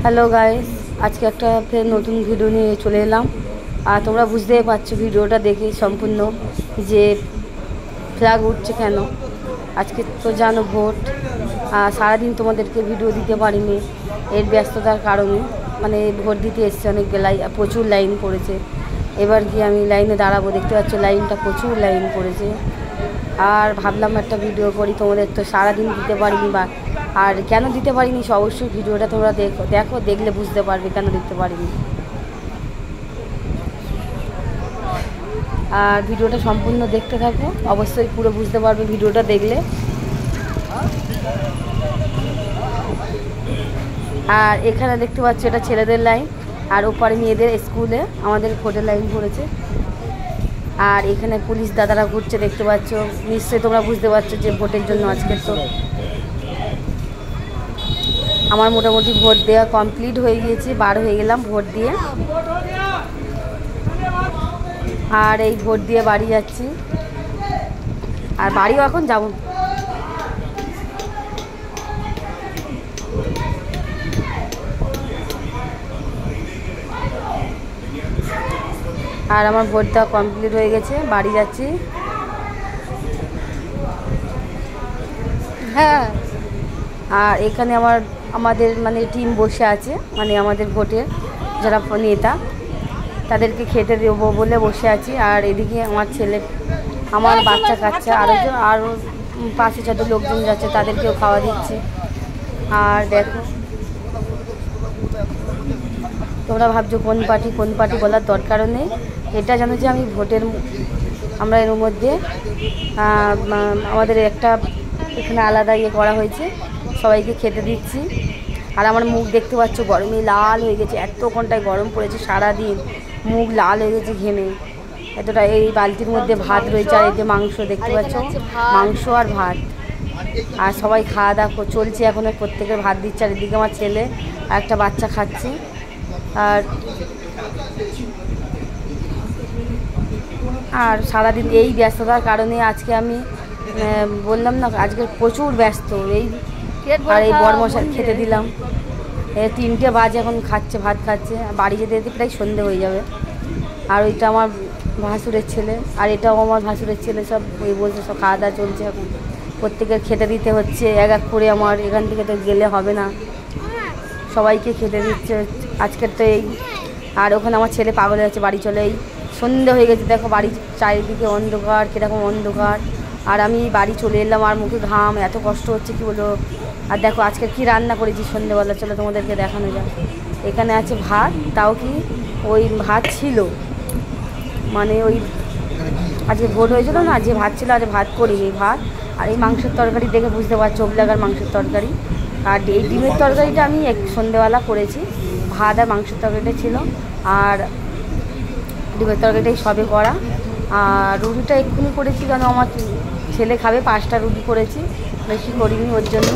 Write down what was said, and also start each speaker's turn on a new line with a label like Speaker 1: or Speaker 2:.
Speaker 1: Hello guys, আজকে একটা ফের নতুন ভিডিও নিয়ে চলে এলাম। আর তোমরা বুঝতেই পারছো ভিডিওটা দেখে সম্পূর্ণ যে ফ্ল্যাগ উঠছে কেন। আজকে তো জানো ভোট, সারাদিন তোমাদেরকে ভিডিও দিতে পারিনি এর ব্যস্ততার কারণে। মানে ভোট দিতে এসছে অনেক প্রচুর লাইন পড়েছে। এবার গিয়ে আমি লাইনে দাঁড়াবো, দেখতে পাচ্ছ লাইনটা প্রচুর লাইন পড়েছে। আর ভাবলাম একটা ভিডিও করি, তোমাদের তো সারাদিন দিতে পারিনি বা আর কেন দিতে পারিনি অবশ্যই ভিডিওটা তোমরা দেখো, দেখলে বুঝতে পারবে কেন দিতে পারিনি। আর ভিডিওটা সম্পূর্ণ দেখতে থাকো, অবশ্যই পুরো বুঝতে পারবে ভিডিওটা দেখলে। আর এখানে দেখতে পাচ্ছ এটা ছেলেদের লাইন, আর ওপারে মেয়েদের স্কুলে আমাদের ভোটের লাইন পড়েছে। আর এখানে পুলিশ দাদারা ঘুরছে, দেখতে পাচ্ছ। নিশ্চয়ই তোমরা বুঝতে পারছো যে ভোটের জন্য আজকে তো আমার মোটামুটি ভোট দেওয়া কমপ্লিট হয়ে গিয়েছে, বার হয়ে গেলাম ভোট দিয়ে। আর এই ভোট দিয়ে বাড়ি যাচ্ছি, আর বাড়িও এখন যাব। আর আমার ভোট দেওয়া কমপ্লিট হয়ে গেছে, বাড়ি যাচ্ছি। হ্যাঁ, আর এখানে আমাদের মানে টিম বসে আছে, মানে আমাদের ভোটের যারা নেতা তাদেরকে খেতে দেবো বলে বসে আছি। আর এদিকে আমার ছেলে, আমার বাচ্চা কাচ্চা আরও পাশে যত লোকজন যাচ্ছে তাদেরকেও খাওয়া দিচ্ছি। আর দেখো, তোমরা ভাবছো কোন পার্টি বলার দরকারও নেই। এটা জানো যে আমি আমরা এর মধ্যে আমাদের একটা এখানে আলাদা করা হয়েছে, সবাইকে খেতে দিচ্ছি। আর আমার মুখ দেখতে পাচ্ছ গরমে লাল হয়ে গেছে, এত ঘন্টায় গরম পড়েছে, সারাদিন মুখ লাল হয়ে গেছে ঘেমে এতটা। এই বালতির মধ্যে ভাত রয়েছে, আর এই যে মাংস দেখতে পাচ্ছ, মাংস আর ভাত। আর সবাই খাওয়া দাওয়া চলছে, এখন প্রত্যেকের ভাত দিচ্ছে। আর এদিকে আমার ছেলে আর একটা বাচ্চা খাচ্ছে। আর সারাদিন এই ব্যস্ততার কারণে আজকে আমি বললাম না, আজকে প্রচুর ব্যস্ত। আর এই বড়মশাই খেতে দিলাম, 3টে বাজে এখন ভাত খাচ্ছে। বাড়ি যেতে যেতে প্রায় সন্ধে হয়ে যাবে। আর ওইটা আমার ভাসুরের ছেলে, আর এটাও আমার ভাসুরের ছেলে। সব বলছে, সব খাওয়া দাওয়া চলছে এখন, প্রত্যেকের খেতে দিতে হচ্ছে এক এক করে। আমার এখান থেকে তো গেলে হবে না, সবাইকে খেতে দিচ্ছে আজকের তো এই। আর ওখানে আমার ছেলে পাগল হয়ে যাচ্ছে, বাড়ি চলে। এই সন্ধে হয়ে গেছে, দেখো বাড়ির চারিদিকে অন্ধকার, কীরকম অন্ধকার। আর আমি বাড়ি চলে এলাম, আর মুখে ঘাম, এত কষ্ট হচ্ছে কি বলো। আর দেখো আজকে কি রান্না করেছি সন্ধেবেলা, চলো তোমাদেরকে দেখানো যায়। এখানে আছে ভাত, তাও কি ওই ভাত ছিল, মানে ওই আজকে ভোট হয়েছিল না, যে ভাত ছিল, আজ ভাত করিনি ভাত। আর এই মাংসের তরকারি দেখে বুঝতে পারছো, ওবলাগার মাংসের তরকারি। আর এই ডিমের তরকারিটা আমি সন্ধেবেলা করেছি, ভাত আর মাংসের তরকারিটা ছিল। আর ডিমের তরকারিটাই সবে করা। আর রুটিটা এক্ষুনি করেছি, কেন আমার ছেলে খাবে, 5টা রুটি করেছি, বেশি করিনি ওর জন্য।